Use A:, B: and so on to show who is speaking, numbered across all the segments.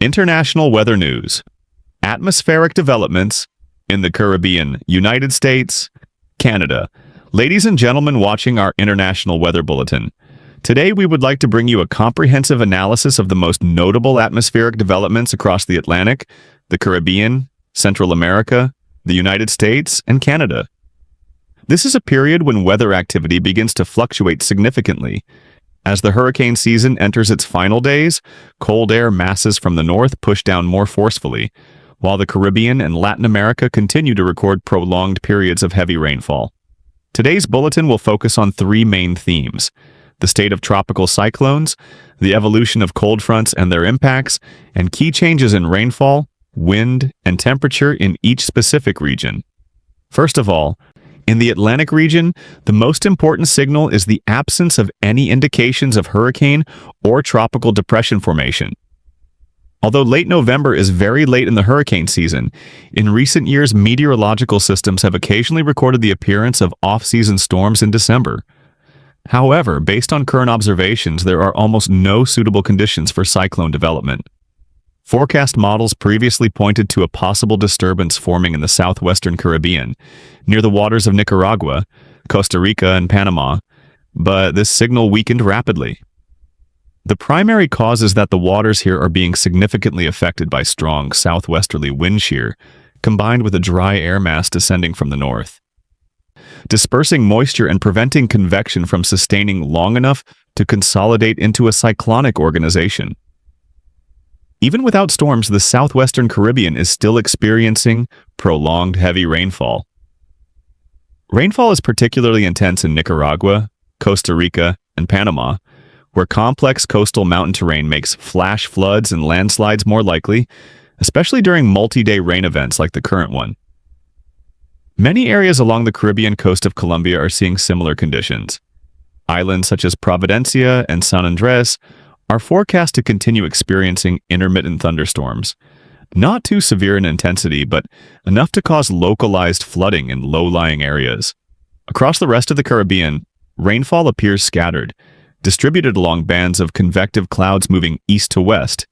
A: International weather news. Atmospheric developments in the Caribbean, United States, Canada. Ladies and gentlemen watching our international weather bulletin, today we would like to bring you a comprehensive analysis of the most notable atmospheric developments across the Atlantic, the Caribbean, Central America, the United States, and Canada. This is a period when weather activity begins to fluctuate significantly. As the hurricane season enters its final days, cold air masses from the north push down more forcefully, while the Caribbean and Latin America continue to record prolonged periods of heavy rainfall. Today's bulletin will focus on three main themes: the state of tropical cyclones, the evolution of cold fronts and their impacts, and key changes in rainfall, wind, and temperature in each specific region. First of all, in the Atlantic region, the most important signal is the absence of any indications of hurricane or tropical depression formation. Although late November is very late in the hurricane season, in recent years meteorological systems have occasionally recorded the appearance of off-season storms in December. However, based on current observations, there are almost no suitable conditions for cyclone development. Forecast models previously pointed to a possible disturbance forming in the southwestern Caribbean, near the waters of Nicaragua, Costa Rica, and Panama, but this signal weakened rapidly. The primary cause is that the waters here are being significantly affected by strong southwesterly wind shear, combined with a dry air mass descending from the north, dispersing moisture and preventing convection from sustaining long enough to consolidate into a cyclonic organization. Even without storms, the southwestern Caribbean is still experiencing prolonged heavy rainfall. Rainfall is particularly intense in Nicaragua, Costa Rica, and Panama, where complex coastal mountain terrain makes flash floods and landslides more likely, especially during multi-day rain events like the current one. Many areas along the Caribbean coast of Colombia are seeing similar conditions. Islands such as Providencia and San Andres are forecast to continue experiencing intermittent thunderstorms, not too severe in intensity, but enough to cause localized flooding in low-lying areas. Across the rest of the Caribbean, rainfall appears scattered, distributed along bands of convective clouds moving east to west,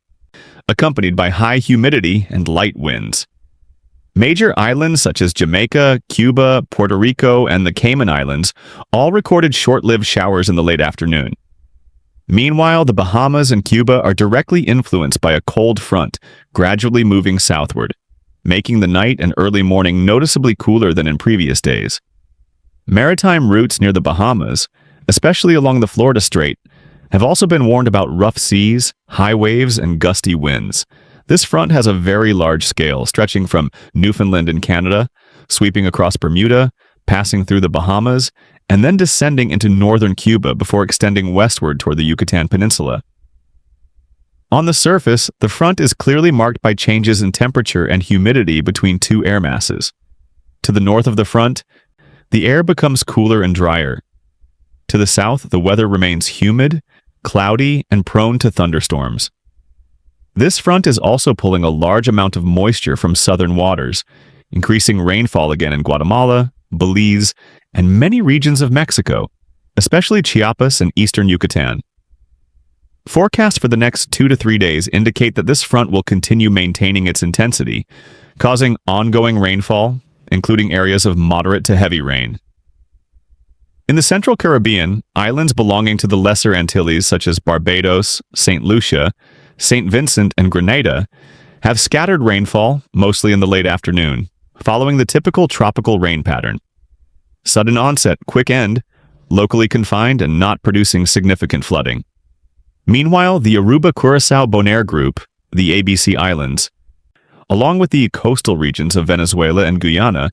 A: accompanied by high humidity and light winds. Major islands such as Jamaica, Cuba, Puerto Rico, and the Cayman Islands all recorded short-lived showers in the late afternoon. Meanwhile, the Bahamas and Cuba are directly influenced by a cold front gradually moving southward, making the night and early morning noticeably cooler than in previous days. Maritime routes near the Bahamas, especially along the Florida Strait, have also been warned about rough seas, high waves, and gusty winds. This front has a very large scale, stretching from Newfoundland in Canada, sweeping across Bermuda, passing through the Bahamas, and then descending into northern Cuba before extending westward toward the Yucatan Peninsula. On the surface, the front is clearly marked by changes in temperature and humidity between two air masses. To the north of the front, the air becomes cooler and drier. To the south, the weather remains humid, cloudy, and prone to thunderstorms. This front is also pulling a large amount of moisture from southern waters, increasing rainfall again in Guatemala, Belize, and many regions of Mexico, especially Chiapas and eastern Yucatan. Forecasts for the next 2 to 3 days indicate that this front will continue maintaining its intensity, causing ongoing rainfall, including areas of moderate to heavy rain. In the Central Caribbean, islands belonging to the Lesser Antilles such as Barbados, St. Lucia, St. Vincent, and Grenada have scattered rainfall, mostly in the late afternoon, following the typical tropical rain pattern. Sudden onset, quick end, locally confined and not producing significant flooding. Meanwhile, the Aruba-Curaçao-Bonaire group, the ABC Islands, along with the coastal regions of Venezuela and Guyana,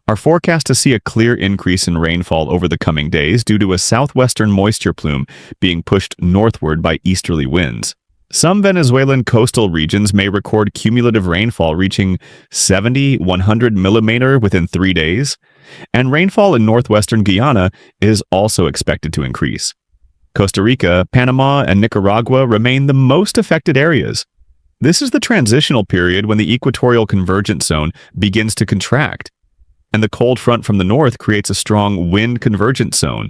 A: are forecast to see a clear increase in rainfall over the coming days due to a southwestern moisture plume being pushed northward by easterly winds. Some Venezuelan coastal regions may record cumulative rainfall reaching 70-100 millimeter within 3 days, and rainfall in northwestern Guyana is also expected to increase. Costa Rica, Panama, and Nicaragua remain the most affected areas. This is the transitional period when the equatorial convergence zone begins to contract, and the cold front from the north creates a strong wind convergence zone,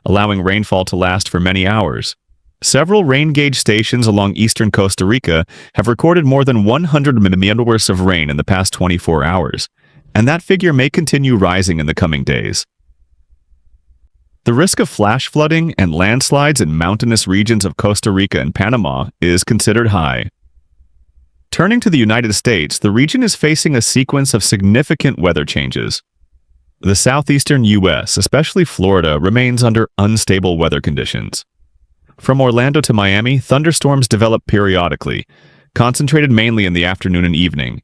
A: allowing rainfall to last for many hours. Several rain gauge stations along eastern Costa Rica have recorded more than 100 mm of rain in the past 24 hours, and that figure may continue rising in the coming days. The risk of flash flooding and landslides in mountainous regions of Costa Rica and Panama is considered high. Turning to the United States, the region is facing a sequence of significant weather changes. The southeastern U.S., especially Florida, remains under unstable weather conditions. From Orlando to Miami, thunderstorms develop periodically, concentrated mainly in the afternoon and evening.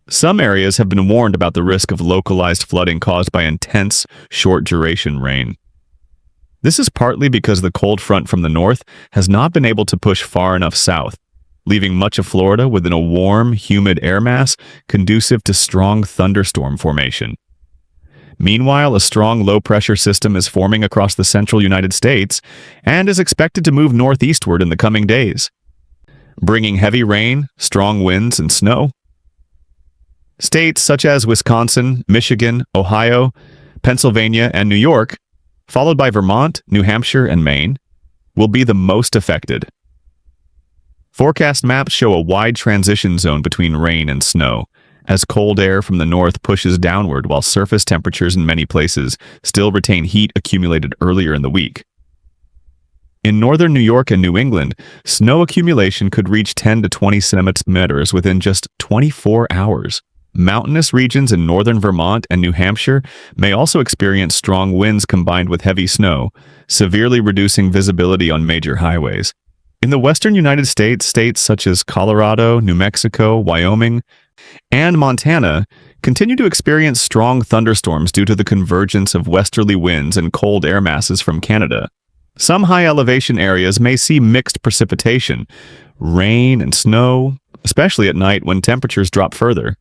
A: Some areas have been warned about the risk of localized flooding caused by intense, short-duration rain. This is partly because the cold front from the north has not been able to push far enough south, leaving much of Florida within a warm, humid air mass conducive to strong thunderstorm formation. Meanwhile, a strong low-pressure system is forming across the central United States and is expected to move northeastward in the coming days, bringing heavy rain, strong winds, and snow. States such as Wisconsin, Michigan, Ohio, Pennsylvania, and New York, followed by Vermont, New Hampshire, and Maine, will be the most affected. Forecast maps show a wide transition zone between rain and snow, as cold air from the north pushes downward while surface temperatures in many places still retain heat accumulated earlier in the week. In northern New York and New England, snow accumulation could reach 10 to 20 centimeters within just 24 hours. Mountainous regions in northern Vermont and New Hampshire may also experience strong winds combined with heavy snow, severely reducing visibility on major highways. In the western United States, states such as Colorado, New Mexico, Wyoming, and Montana continue to experience strong thunderstorms due to the convergence of westerly winds and cold air masses from Canada. Some high-elevation areas may see mixed precipitation, rain and snow, especially at night when temperatures drop further.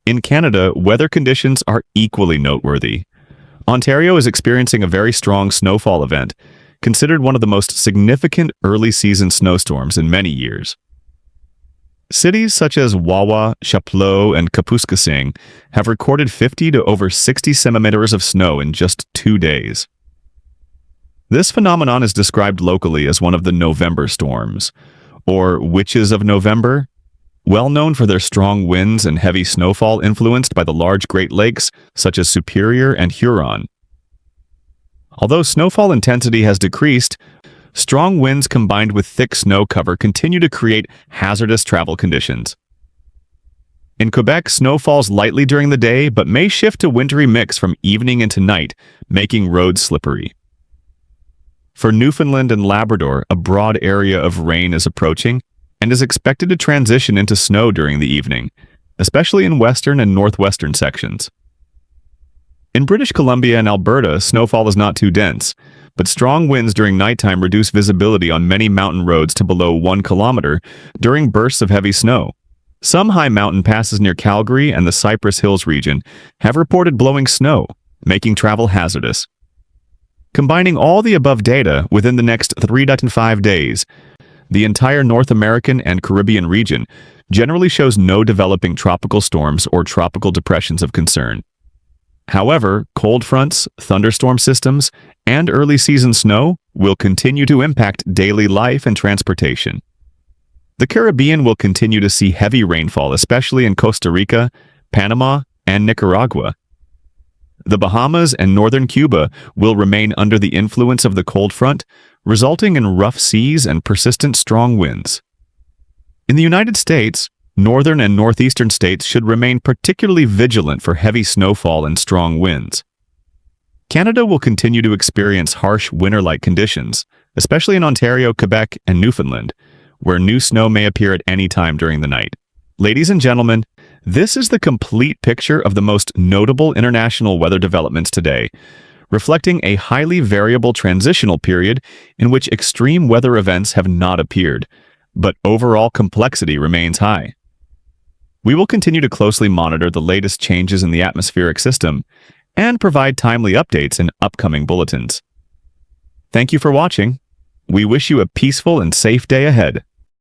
A: In Canada, weather conditions are equally noteworthy. Ontario is experiencing a very strong snowfall event, considered one of the most significant early-season snowstorms in many years. Cities such as Wawa, Chapleau, and Kapuskasing have recorded 50 to over 60 centimeters of snow in just 2 days. This phenomenon is described locally as one of the November storms, or Witches of November, well known for their strong winds and heavy snowfall influenced by the large Great Lakes such as Superior and Huron. Although snowfall intensity has decreased, strong winds combined with thick snow cover continue to create hazardous travel conditions. In Quebec, snow falls lightly during the day but may shift to wintry mix from evening into night, making roads slippery. For Newfoundland and Labrador, a broad area of rain is approaching and is expected to transition into snow during the evening, especially in western and northwestern sections. In British Columbia and Alberta, snowfall is not too dense, but strong winds during nighttime reduce visibility on many mountain roads to below 1 kilometer during bursts of heavy snow. Some high mountain passes near Calgary and the Cypress Hills region have reported blowing snow, making travel hazardous. Combining all the above data within the next 3 to 5 days, the entire North American and Caribbean region generally shows no developing tropical storms or tropical depressions of concern. However, cold fronts, thunderstorm systems, and early season snow will continue to impact daily life and transportation. The Caribbean will continue to see heavy rainfall, especially in Costa Rica, Panama, and Nicaragua. The Bahamas and northern Cuba will remain under the influence of the cold front, resulting in rough seas and persistent strong winds. In the United States, northern and northeastern states should remain particularly vigilant for heavy snowfall and strong winds. Canada will continue to experience harsh winter-like conditions, especially in Ontario, Quebec, and Newfoundland, where new snow may appear at any time during the night. Ladies and gentlemen, this is the complete picture of the most notable international weather developments today, reflecting a highly variable transitional period in which extreme weather events have not appeared, but overall complexity remains high. We will continue to closely monitor the latest changes in the atmospheric system and provide timely updates in upcoming bulletins. Thank you for watching. We wish you a peaceful and safe day ahead.